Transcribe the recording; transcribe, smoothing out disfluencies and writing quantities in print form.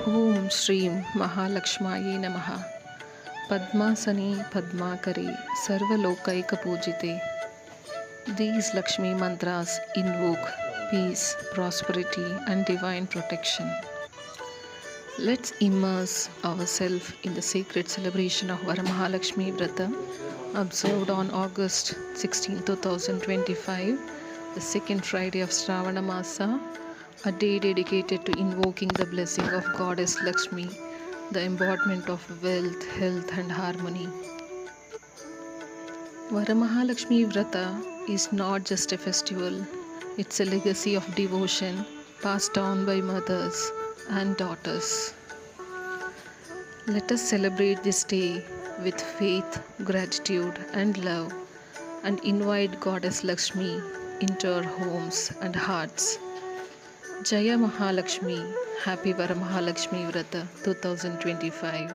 ಓಂ ಶ್ರೀಂ ಮಹಾಲಕ್ಷ್ಮಾಯೇ ನಮಃ. ಪದ್ಮಾಸನಿ ಪದ್ಮಾಕರಿ ಸರ್ವಲೋಕೈಕಪೂಜಿತೆ. These Lakshmi mantras invoke peace, prosperity and divine protection. Let's immerse ourselves in the sacred celebration of Varamahalakshmi Vrata observed on August 16, 2025, the second Friday of Shravana Masa, a day dedicated to invoking the blessing of Goddess Lakshmi, the embodiment of wealth, health and harmony. Varamahalakshmi Vrata is not just a festival, it's a legacy of devotion passed down by mothers and daughters. Let us celebrate this day with faith, gratitude and love and invite Goddess Lakshmi into our homes and hearts. Jaya Mahalakshmi, Happy Varamahalakshmi Vrata 2025.